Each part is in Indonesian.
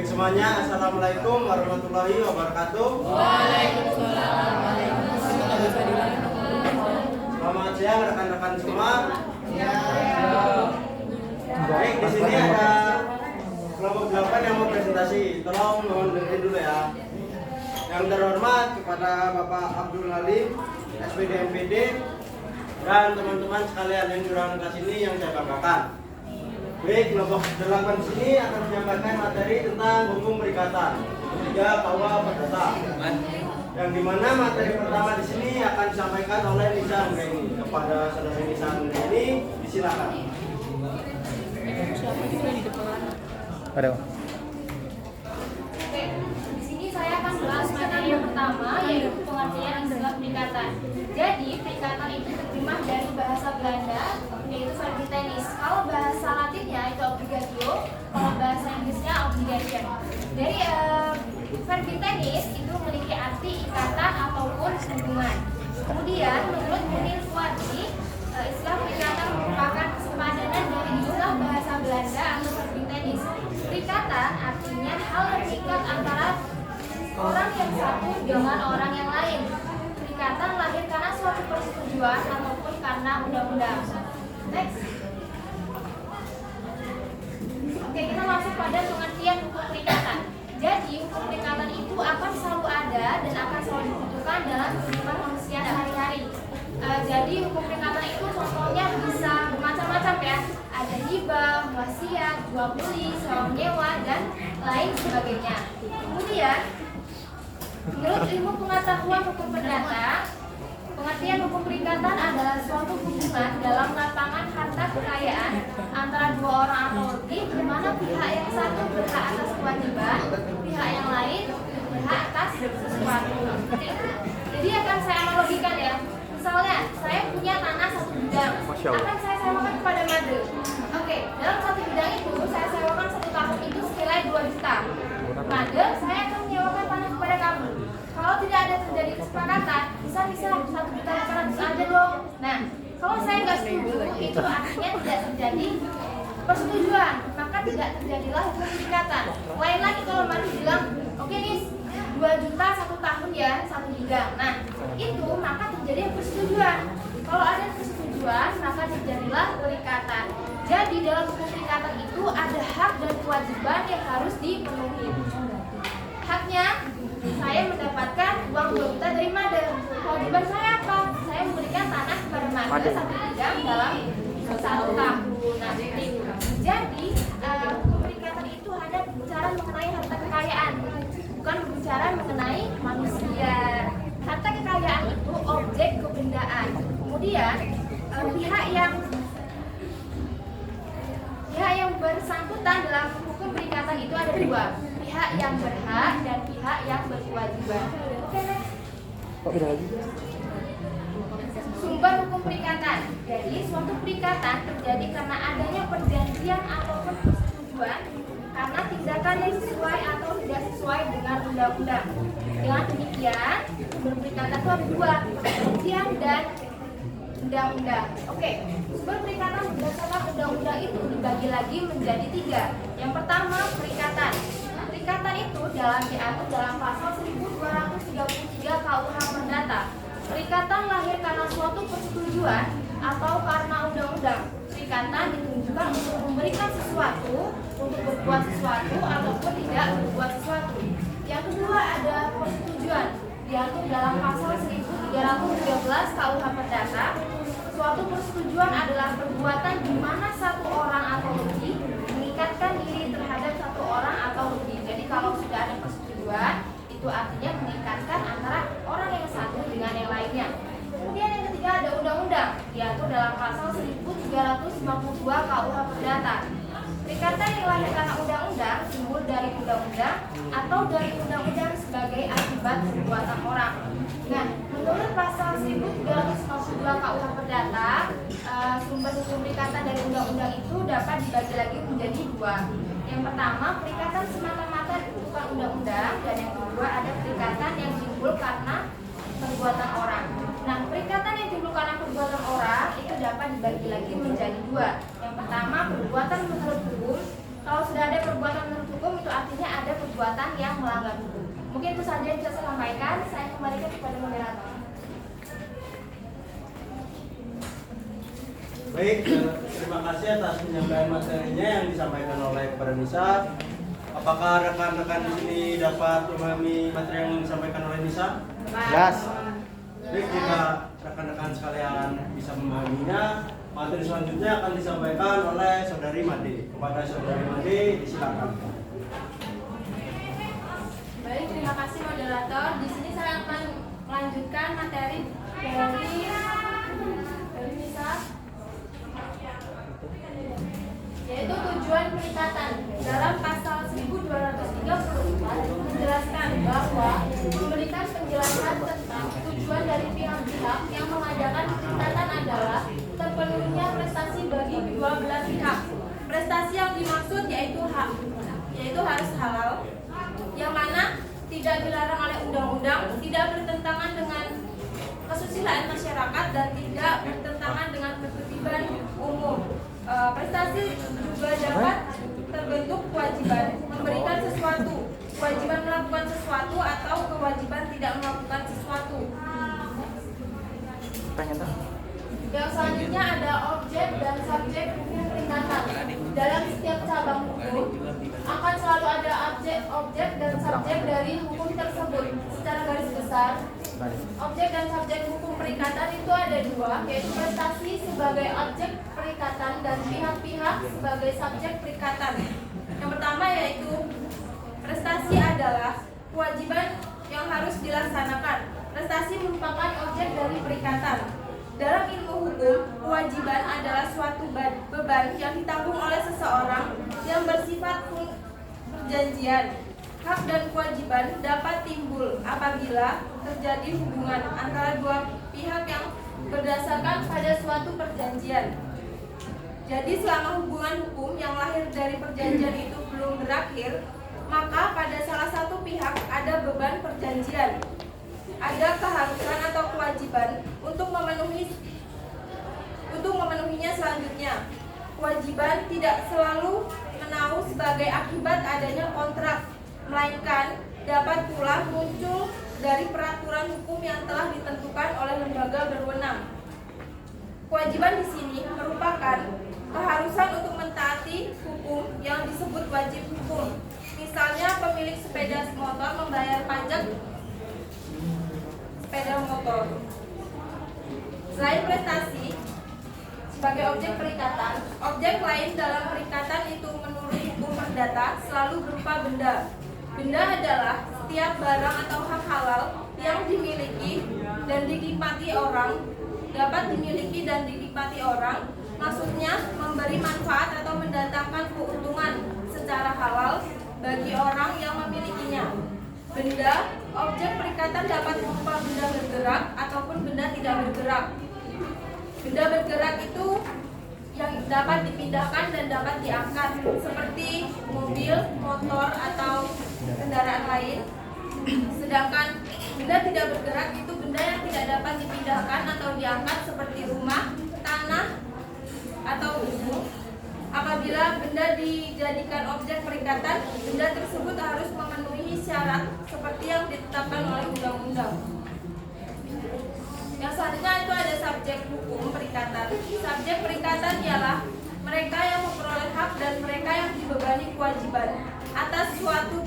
Baik semuanya, assalamualaikum warahmatullahi wabarakatuh. Waalaikumsalam. Selamat siang rekan-rekan semua. Baik, di sini ada kelompok 8 yang mau presentasi. Tolong mohon dengerin dulu ya. Yang terhormat kepada Bapak Abdul Halim, SPD MPD, dan teman-teman sekalian yang jurang kelas ini yang saya banggakan. Baik, kelompok 8 sini akan menyampaikan materi tentang hukum perikatan 3 KUA Perdata. Yang dimana materi pertama di sini akan disampaikan oleh Nisa Anggreni. Kepada saudara Nisa Anggreni, disilakan. Ada. Oke, di sini saya akan bahas materi yang pertama, yaitu pengertian istilah perikatan. Jadi, perikatan itu terjemah dari bahasa Belanda, yaitu verbitenis. Kalau bahasa Latinnya itu obligatio, kalau bahasa Inggrisnya obligation. Dari verbitenis itu memiliki arti ikatan ataupun hubungan. Kemudian, menurut Munir Fuadi, istilah perikatan merupakan kesepadanan dari istilah bahasa Belanda atau verbitenis. Perikatan artinya hal yang mengikat antara orang yang satu dengan orang yang lain. Perikatan lahir karena suatu persetujuan ataupun karena undang-undang. Next. Oke, kita masuk pada pengertian hukum perikatan. Jadi, hukum perikatan itu akan selalu ada dan akan selalu dibutuhkan dalam kehidupan manusia sehari-hari. Jadi, hukum perikatan itu contohnya bisa bermacam-macam ya. Ada hibah, wasiat, jual beli, sewa menyewa, dan lain sebagainya. Kemudian, menurut ilmu pengetahuan hukum perdata, pengertian hukum perikatan adalah suatu hubungan dalam lapangan harta kekayaan antara dua orang atau lebih, di mana pihak yang satu berhak atas kewajiban, pihak yang lain berhak atas sesuatu. Jadi akan saya analogikan ya. Misalnya, saya punya tanah 1 bidang, akan saya sewakan kepada Made. Oke, dalam 1 bidang itu saya sewakan 1 tahun itu senilai 2 juta. Made, saya akan menyewakan tanah kepada kamu. Kalau tidak ada terjadi kesepakatan, bisa 1.500.000 aja dong. Nah, kalau saya nggak setuju, itu artinya tidak terjadi persetujuan, maka tidak terjadilah hukum perikatan. Lain lagi kalau Made bilang, oke nih 2 juta 1 tahun ya, 1 bidang. Nah, itu maka terjadi persetujuan. Kalau ada persetujuan, maka terjadilah perikatan. Jadi dalam hukum perikatan itu ada hak dan kewajiban yang harus dipenuhi. Haknya, saya mendapatkan uang 2 juta dari Made. Kewajiban saya apa? Saya memberikan tanah kepada Made 1 bidang dalam 1 tahun. Nah, jadi hukum perikatan itu hanya berbicara mengenai harta kekayaan, bukan berbicara mengenai manusia. Harta kekayaan itu objek kebendaan. Kemudian pihak yang bersangkutan dalam hukum perikatan itu ada 2, pihak yang berhak dan pihak yang berkewajiban. Oke, next. Sumber hukum perikatan. Jadi suatu perikatan terjadi karena adanya perjanjian ataupun persetujuan karena tindakan yang sesuai atau tidak sesuai dengan undang-undang. Dengan demikian, sumber perikatan itu ada 2, perjanjian dan undang-undang. Oke, sumber perikatan berdasarkan undang-undang itu dibagi lagi menjadi 3. Yang pertama, perikatan. Perikatan itu diatur dalam pasal 1233 KUH Perdata. Perikatan lahir karena suatu persetujuan atau karena undang-undang. Perikatan ditunjukkan untuk memberikan sesuatu, untuk berbuat sesuatu ataupun tidak berbuat sesuatu. Yang kedua ada persetujuan, diatur dalam pasal 1313 KUH Perdata. Suatu persetujuan adalah perbuatan di mana satu orang atau lebih mengikatkan diri terhadap satu orang atau lebih. Jadi kalau sudah ada persetujuan, itu artinya mengikatkan antara orang yang satu dengan yang lainnya. Kemudian yang ketiga ada undang-undang, diatur dalam pasal 1352 KUH Perdata. Perikatan yang lahir karena undang-undang timbul dari undang-undang atau dari undang-undang sebagai akibat perbuatan orang. Nah, menurut pasal 1352 KUH Perdata, sumber hukum perikatan dari undang-undang itu dapat dibagi lagi menjadi 2. Yang pertama, perikatan semata-mata bukan undang-undang, dan yang kedua ada perikatan yang timbul karena perbuatan orang. Nah, perikatan yang timbul karena perbuatan orang itu dapat dibagi lagi menjadi 2. Yang pertama, perbuatan menurut hukum. Kalau sudah ada perbuatan menurut hukum, itu artinya ada perbuatan yang melanggar hukum. Mungkin itu saja yang bisa saya sampaikan. Saya kembalikan kepada moderator. Baik, terima kasih atas penyampaian materinya yang disampaikan oleh kepada Nisa. Apakah rekan-rekan di sini dapat memahami materi yang disampaikan oleh Nisa? Jelas. Baik, jika rekan-rekan sekalian bisa memahaminya, materi selanjutnya akan disampaikan oleh Saudari Made. Kepada Saudari Made, disilakan. Baik, terima kasih moderator. Di sini saya akan melanjutkan materi dari Nisa, yaitu tujuan perikatan. Dalam pasal 1234 menjelaskan bahwa memberikan penjelasan tentang tujuan dari pihak-pihak yang mengadakan perikatan adalah terpenuhinya prestasi bagi kedua belah pihak. Prestasi yang dimaksud yaitu harus halal, yang mana tidak dilarang oleh undang-undang, tidak bertentangan dengan kesusilaan masyarakat, dan tidak bertentangan dengan ketertiban umum. Prestasi juga dapat terbentuk kewajiban memberikan sesuatu, kewajiban melakukan sesuatu, atau kewajiban tidak melakukan sesuatu. Yang selanjutnya ada objek dan subjek hukum peringatan. Dalam setiap cabang hukum akan selalu ada objek dan subjek dari hukum tersebut. Secara garis besar, objek dan subjek hukum peringatan itu ada dua, yaitu prestasi sebagai objek peringatan dan pihak-pihak sebagai subjek peringatan. Yang pertama yaitu prestasi adalah kewajiban yang harus dilaksanakan. Prestasi merupakan objek dari peringatan. Dalam ilmu hukum, kewajiban adalah suatu beban yang ditanggung oleh seseorang yang bersifat perjanjian. Hak dan kewajiban dapat timbul apabila terjadi hubungan antara dua pihak yang berdasarkan pada suatu perjanjian. Jadi selama hubungan hukum yang lahir dari perjanjian itu belum berakhir, maka pada salah satu pihak ada beban perjanjian. Ada keharusan atau kewajiban untuk memenuhinya selanjutnya. Kewajiban tidak selalu menaung sebagai akibat adanya kontrak, melainkan dapat pula muncul dari peraturan hukum yang telah ditentukan oleh lembaga berwenang. Kewajiban di sini merupakan keharusan untuk mentaati hukum yang disebut wajib hukum. Misalnya pemilik sepeda motor membayar pajak sepeda motor. Selain prestasi sebagai objek perikatan, objek lain dalam perikatan itu menurut hukum perdata selalu berupa benda. Benda adalah setiap barang atau hak halal yang dimiliki dan dinikmati orang, dapat dimiliki dan dinikmati orang, maksudnya memberi manfaat atau mendatangkan keuntungan secara halal bagi orang yang memilikinya. Benda, objek perikatan dapat berupa benda bergerak ataupun benda tidak bergerak. Benda bergerak itu yang dapat dipindahkan dan dapat diangkat, seperti mobil, motor, atau kendaraan lain. Sedangkan benda tidak bergerak itu benda yang tidak dapat dipindahkan atau diangkat, seperti rumah, tanah, atau gedung. Apabila benda dijadikan objek perikatan, benda tersebut harus memenuhi syarat seperti yang ditetapkan oleh undang-undang. Yang selanjutnya itu ada subjek hukum perikatan. Subjek perikatan ialah mereka yang memperoleh hak dan mereka yang dibebani kewajiban atas suatu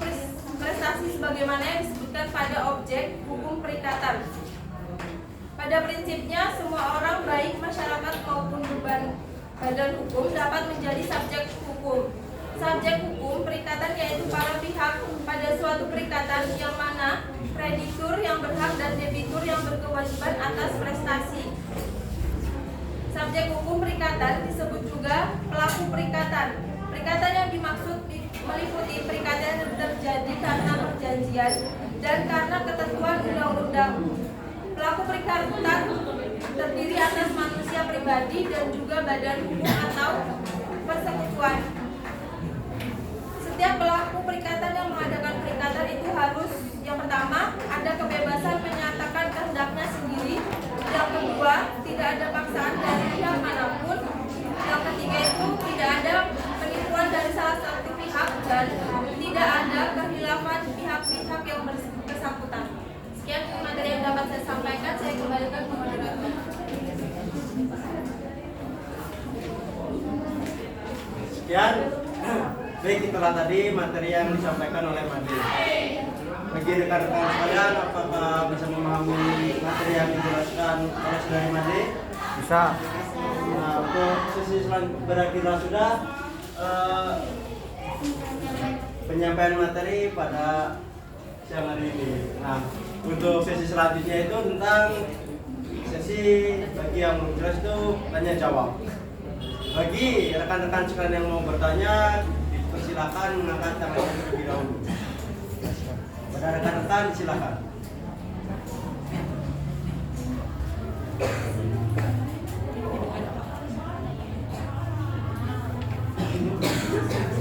prestasi sebagaimana yang disebutkan pada objek hukum perikatan. Pada prinsipnya, semua orang baik masyarakat maupun badan hukum dapat menjadi subjek hukum. Subjek hukum perikatan yaitu para pihak pada suatu perikatan yang mana kreditur yang berhak dan debitur yang berkewajiban atas prestasi. Subjek hukum perikatan disebut juga pelaku perikatan. Perikatan yang dimaksud meliputi perikatan yang terjadi karena perjanjian dan karena ketentuan undang-undang. Pelaku perikatan terdiri atas manusia pribadi dan juga badan hukum atau persekutuan. Setiap pelaku perikatan yang mengadakan perikatan itu harus, yang pertama, ada kebebasan menyatakan kehendaknya sendiri. Yang kedua, tidak ada paksaan dari pihak manapun. Yang ketiga itu tidak ada penipuan dari salah satu pihak dan tidak ada kekhilafan Sekian. Baik, itulah tadi materi yang disampaikan oleh Made. Bagi rekan-rekan sekalian, apakah bisa memahami materi yang dijelaskan oleh saudari Made? Bisa. Nah, untuk sesi selanjutnya berakhirlah sudah penyampaian materi pada siang hari ini. Nah, untuk sesi selanjutnya itu tentang sesi bagi yang belum jelas itu tanya jawab. Bagi rekan-rekan sekalian yang mau bertanya, dipersilakan mengangkat tangannya terlebih dahulu. Pada rekan-rekan silakan.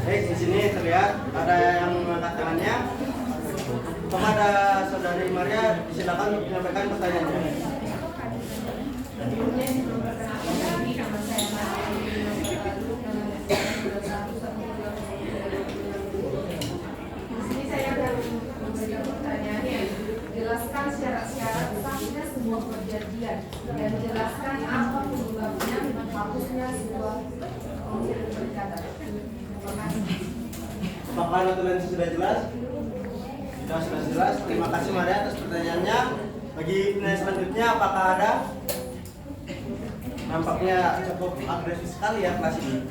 Baik, di sini terlihat ada yang mengangkat tangannya. Kepada saudari Maria, silakan untuk menyampaikan pertanyaannya. Jelaskan syarat-syarat sahnya sebuah perjanjian dan jelaskan apa penyebabnya menghapusnya sebuah perikatan. Terima kasih. Apakah notulensi sudah jelas? Sudah jelas. Terima kasih Maria atas pertanyaannya. Bagi penanya selanjutnya, apakah ada? Nampaknya cukup agresif sekali ya kelas ini.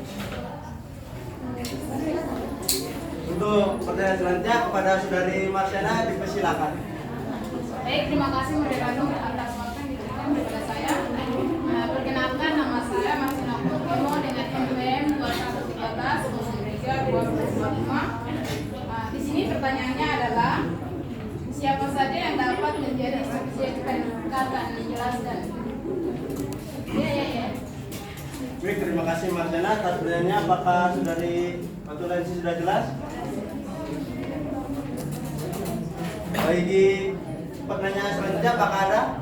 Untuk pertanyaan selanjutnya kepada saudari Marsiana dipersilakan. Baik, terima kasih Mereka atas waktu yang diberikan kepada saya. Perkenalkan, nama saya Martina Purwono dengan NPM 2113-03-2025. Di sini pertanyaannya adalah siapa saja yang dapat menjadi subjek perikatan menjelaskan? Ya. Baik, terima kasih Marsiana atas pertanyaannya. Apakah saudari notulensi sudah jelas? Bagi pertanyaan selanjutnya apakah ada?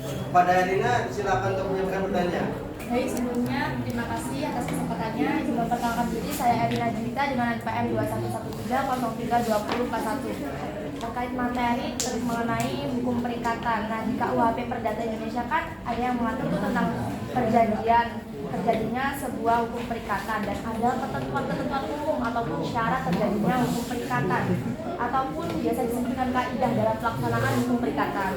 Kepada Erina silakan untuk menyampaikan pertanyaan. Baik, sebelumnya terima kasih atas kesempatannya. Izin memperkenalkan diri, saya Erina Junita dengan NPM 2113-03-2041. Terkait materi mengenai hukum perikatan. Nah, di KUHP Perdata Indonesia kan ada yang mengatur itu tentang perjanjian, terjadinya sebuah hukum perikatan, dan ada ketentuan-ketentuan umum ataupun syarat terjadinya hukum perikatan ataupun biasa disebutkan kaidah dalam pelaksanaan hukum perikatan.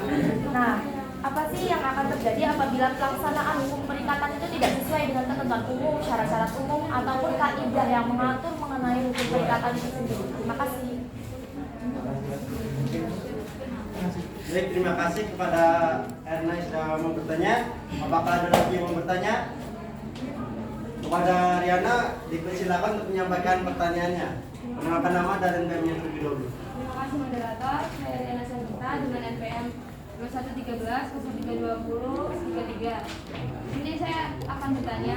Nah, apa sih yang akan terjadi apabila pelaksanaan hukum perikatan itu tidak sesuai dengan ketentuan umum, syarat-syarat umum ataupun kaidah yang mengatur mengenai hukum perikatan itu sendiri? Terima kasih. Baik, terima kasih kepada Erna yang sudah mau bertanya. Apakah ada lagi yang mau bertanya? Kepada Riana dipersilakan untuk menyampaikan pertanyaannya. Perkenalkan nama dan NPM-nya terlebih dahulu. Terima kasih moderator, saya Riana Sanjita dengan NPM 2113-03-20-33. Ini saya akan bertanya,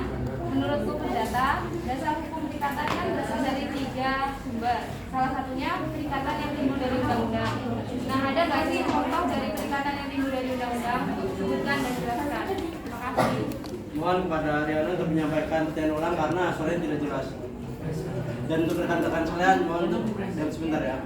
menurut hukum perdata, dasar hukum perikatan kan berasal dari 3 sumber. Salah satunya perikatan yang timbul dari undang-undang. Nah, ada nggak sih contoh dari perikatan yang timbul dari undang-undang? Sebutkan dan jelaskan. Terima kasih. Mohon kepada Riana untuk menyampaikan pertanyaan ulang karena soalnya tidak jelas. Dan untuk rekan-rekan sekalian, mohon untuk diam sebentar ya.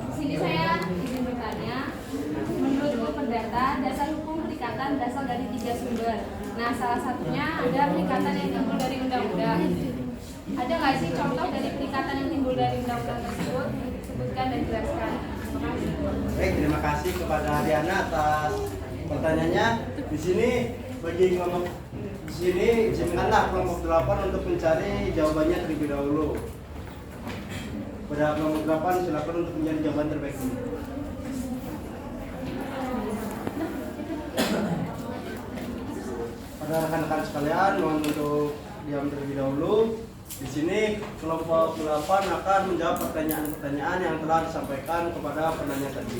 Di sini saya izin bertanya, menurut hukum perdata, dasar hukum perikatan berasal dari 3 sumber. Nah, salah satunya ada perikatan yang timbul dari undang-undang. Ada nggak sih contoh dari perikatan yang timbul dari undang-undang tersebut? Sebutkan dan jelaskan. Terima kasih. Baik, terima kasih kepada Riana atas pertanyaannya. Di sini izinkanlah kelompok 8 untuk mencari jawabannya terlebih dahulu. Pada kelompok 8 silakan untuk mencari jawaban terbaik. Pada rekan-rekan sekalian, mohon untuk diam terlebih dahulu. Di sini kelompok 8 akan menjawab pertanyaan-pertanyaan yang telah disampaikan kepada penanya tadi.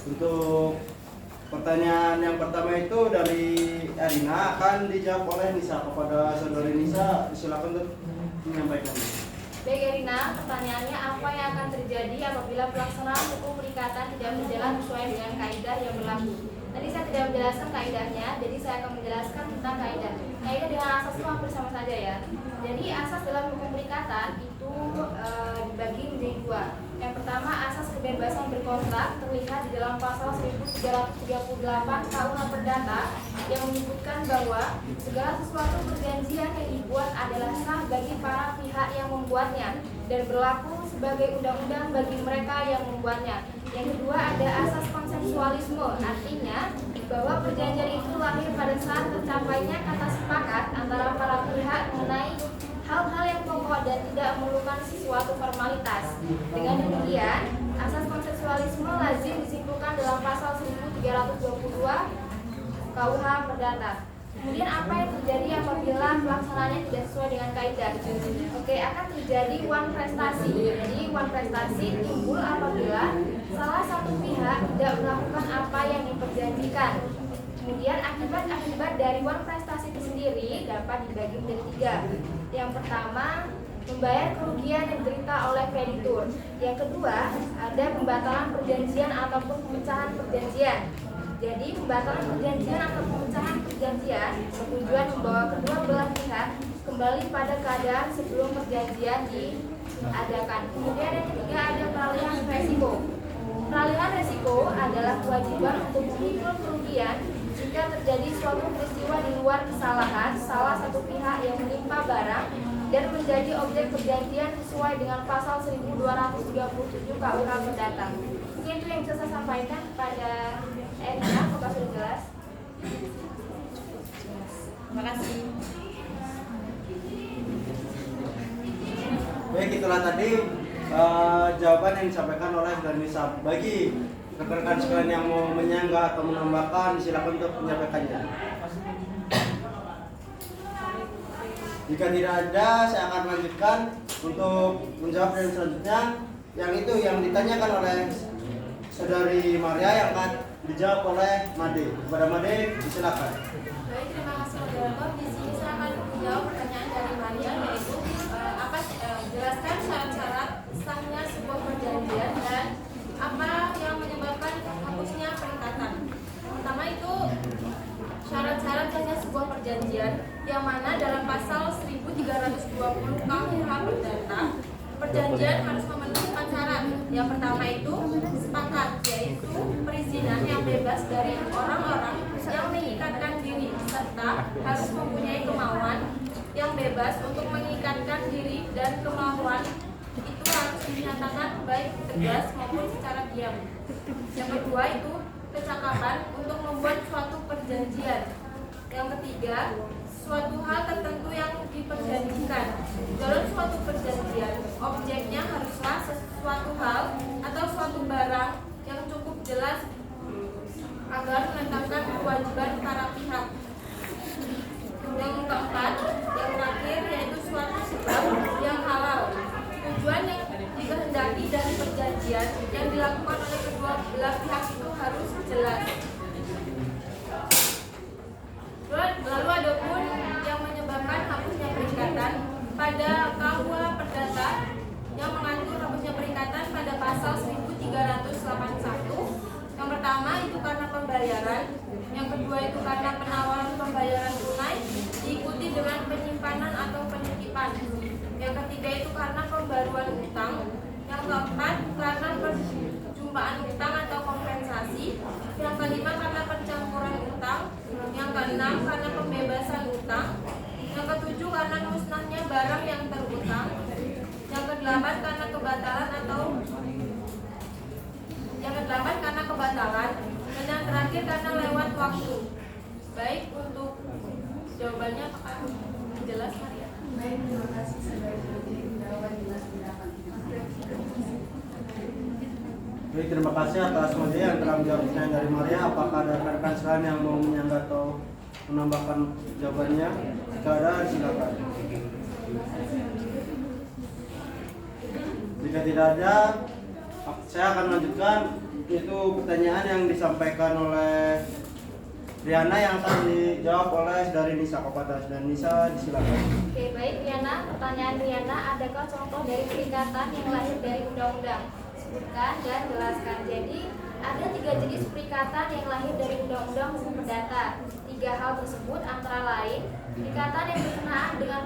Untuk pertanyaan yang pertama itu dari Erina akan dijawab oleh Nisa. Kepada saudari Nisa, silakan untuk menyampaikan. Baik Erina, pertanyaannya apa yang akan terjadi apabila pelaksanaan hukum perikatan tidak berjalan sesuai dengan kaidah yang berlaku? Tadi saya tidak menjelaskan kaidahnya, jadi saya akan menjelaskan tentang kaidah. Kaidah dengan asas itu hampir sama saja ya. Jadi asas dalam hukum perikatan itu dibagi menjadi 2. Yang pertama asas kebebasan berkomunikasi kontrak terlihat di dalam pasal 1338 KUH Perdata yang menyebutkan bahwa segala sesuatu perjanjian yang dibuat adalah sah bagi para pihak yang membuatnya dan berlaku sebagai undang-undang bagi mereka yang membuatnya. Yang kedua ada asas konsensualisme, artinya bahwa perjanjian itu lahir pada saat tercapainya kata sepakat antara para pihak mengenai hal-hal yang pokok dan tidak memerlukan sesuatu formalitas. Dengan demikian, asas konsensualisme lazim disimpulkan dalam pasal 1322 KUH Perdata. Kemudian apa yang terjadi apabila pelaksanaannya tidak sesuai dengan kaidah? Oke, akan terjadi wan prestasi. Jadi wan prestasi timbul apabila salah satu pihak tidak melakukan apa yang diperjanjikan. Kemudian akibat dari wan prestasi itu sendiri dapat dibagi menjadi 3. Yang pertama, membayar kerugian yang diderita oleh kreditur. Yang kedua, ada pembatalan perjanjian ataupun pemecahan perjanjian. Jadi pembatalan perjanjian atau pemecahan perjanjian bertujuan membawa kedua belah pihak kembali pada keadaan sebelum perjanjian diadakan. Kemudian yang ketiga ada peralihan resiko. Peralihan resiko adalah kewajiban untuk memikul kerugian jika terjadi suatu peristiwa di luar kesalahan salah satu pihak yang menimpa barang dan menjadi objek perjanjian sesuai dengan pasal 1237 KUH Perdata. Mungkin itu yang bisa saya sampaikan pada Erina, apakah sudah jelas? Terima kasih. Baik, itulah tadi jawaban yang disampaikan oleh Danisa. Bagi rekan-rekan sekalian yang mau menyanggah atau menambahkan, silakan untuk menyampaikannya. Jika tidak ada, saya akan lanjutkan untuk menjawab yang selanjutnya. Yang itu yang ditanyakan oleh Saudari Maria yang akan dijawab oleh Made. Kepada Made, silakan. Baik, terima kasih moderator. Di sini saya akan menjawab pertanyaan dari Maria, yaitu jelaskan syarat-syarat sahnya sebuah perjanjian dan apa yang menyebabkan hapusnya perikatan. Pertama itu syarat-syarat sahnya sebuah perjanjian yang mana dalam pasal 1320 KUH Perdata perjanjian harus memenuhi 4 syarat. Yang pertama itu sepakat, yaitu perizinan yang bebas dari orang-orang yang mengikatkan diri serta harus mempunyai kemauan yang bebas untuk mengikatkan diri dan kemauan itu harus dinyatakan baik tegas maupun secara diam. Yang kedua itu kecakapan untuk membuat suatu perjanjian. Yang ketiga, suatu hal tertentu yang diperjanjikan. Dalam suatu perjanjian, objeknya haruslah sesuatu hal atau suatu barang yang cukup jelas agar menetapkan kewajiban para pihak. Yang keempat, yang terakhir yaitu suatu sebab yang halal. Tujuan yang dikehendaki dari perjanjian yang dilakukan oleh kedua belah pihak itu harus jelas. Lalu ada pun yang menyebabkan hapusnya perikatan pada KUH Perdata yang mengatur hapusnya perikatan pada pasal 1381. Yang pertama itu karena pembayaran, yang kedua itu karena penawaran pembayaran tunai diikuti dengan penyimpanan atau penitipan. Yang ketiga itu karena pembaruan utang. Yang keempat karena perjumpaan utang atau kompensasi. Yang kelima karena pencampuran utang. Yang keenam karena pembebasan utang. Yang ketujuh karena musnahnya barang yang terutang. Yang kedelapan karena kebatalan dan yang terakhir karena lewat waktu. Baik, untuk jawabannya apakah jelas, Maria? Baik, terima kasih sudah jawaban jelas pendapat. Baik, terima kasih atas Maria yang telah menjawab pertanyaan dari Maria. Apakah ada rekan-rekan sekalian yang mau menyanggah atau menambahkan jawabannya? Jika ada, silakan. Jika tidak ada, saya akan lanjutkan. Itu pertanyaan yang disampaikan oleh Riana yang akan dijawab oleh dari Nisa Kopatas. Dan Nisa, silakan. Oke, baik Riana. Pertanyaan Riana, adakah contoh dari perikatan yang lahir dari undang-undang? Sebutkan dan jelaskan. Jadi ada 3 jenis perikatan yang lahir dari undang-undang hukum perdata. 3 hal tersebut antara lain perikatan yang berkenaan dengan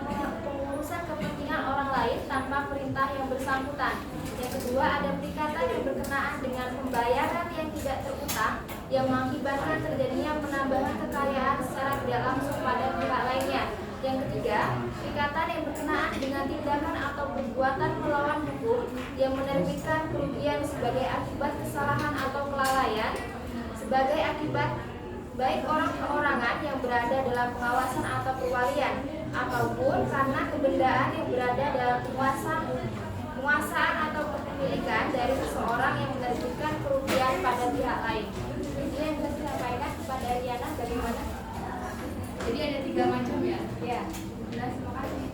pengurusan kepentingan orang lain tanpa perintah yang bersangkutan. Yang kedua, ada perikatan yang berkenaan dengan pembayaran yang tidak terutang yang mengakibatkan terjadinya penambahan kekayaan secara tidak langsung pada pihak lainnya. Yang ketiga, perikatan yang berkenaan dengan tindakan atau perbuatan melawan hukum yang menerbitkan kerugian sebagai akibat kesalahan atau kelalaian sebagai akibat baik orang perorangan yang berada dalam pengawasan atau perwalian ataupun karena kebendaan yang berada dalam penguasaan atau kepemilikan dari seseorang yang menerbitkan kerugian pada pihak lain. Ini yang bisa disampaikan kepada Riana bagaimana? Jadi ada 3 macam ya? Ya, jelas, terima kasih.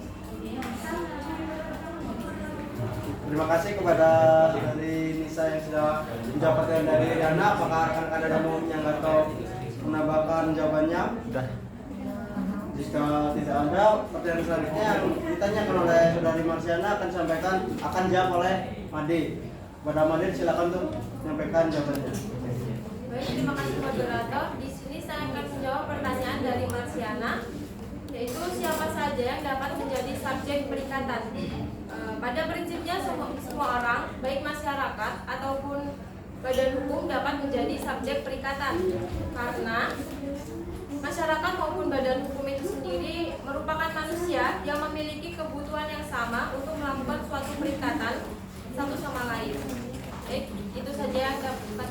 Terima kasih kepada dari Nisa yang sudah mendapatkan dari Riana. Apakah rekan-rekan ada mau yang atau menambahkan jawabannya? Udah. Jika tidak ada, pertanyaan selanjutnya yang ditanyakan oleh saudari Marsiana akan disampaikan, akan jawab oleh Made. Pada Made silakan untuk menyampaikan jawabannya. Baik, terima kasih moderator. Di sini saya akan menjawab pertanyaan dari Marsiana, yaitu siapa saja yang dapat menjadi subjek perikatan. Pada prinsipnya semua orang, baik masyarakat ataupun badan hukum dapat menjadi subjek perikatan, karena masyarakat maupun badan hukum itu sendiri merupakan manusia yang memiliki kebutuhan yang sama untuk melakukan suatu perikatan satu sama lain. Baik, itu saja yang dapat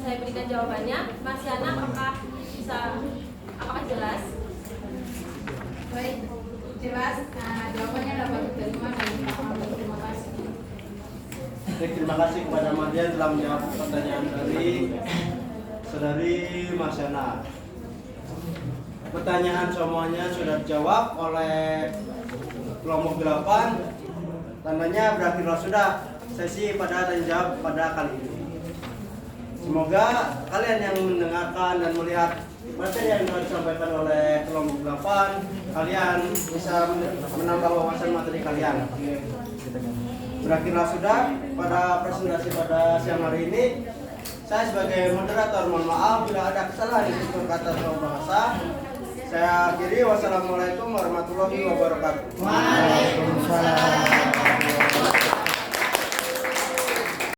saya berikan jawabannya. Marsiana, apakah jelas? Baik, jelas. Jawabannya dapat diterima dan terima kasih. Baik, terima kasih kepada Madian telah menjawab pertanyaan dari saudari Marsiana. Pertanyaan semuanya sudah dijawab oleh kelompok 8. Tandanya berakhirlah sudah sesi pada tanya jawab pada kali ini. Semoga kalian yang mendengarkan dan melihat materi yang telah disampaikan oleh kelompok 8, kalian bisa menambah wawasan materi kalian. Berakhirlah sudah pada presentasi pada siang hari ini. Saya sebagai moderator mohon maaf bila ada kesalahan di tutur kata atau bahasa. Saya akhiri. Wassalamualaikum warahmatullahi wabarakatuh. Waalaikumsalam.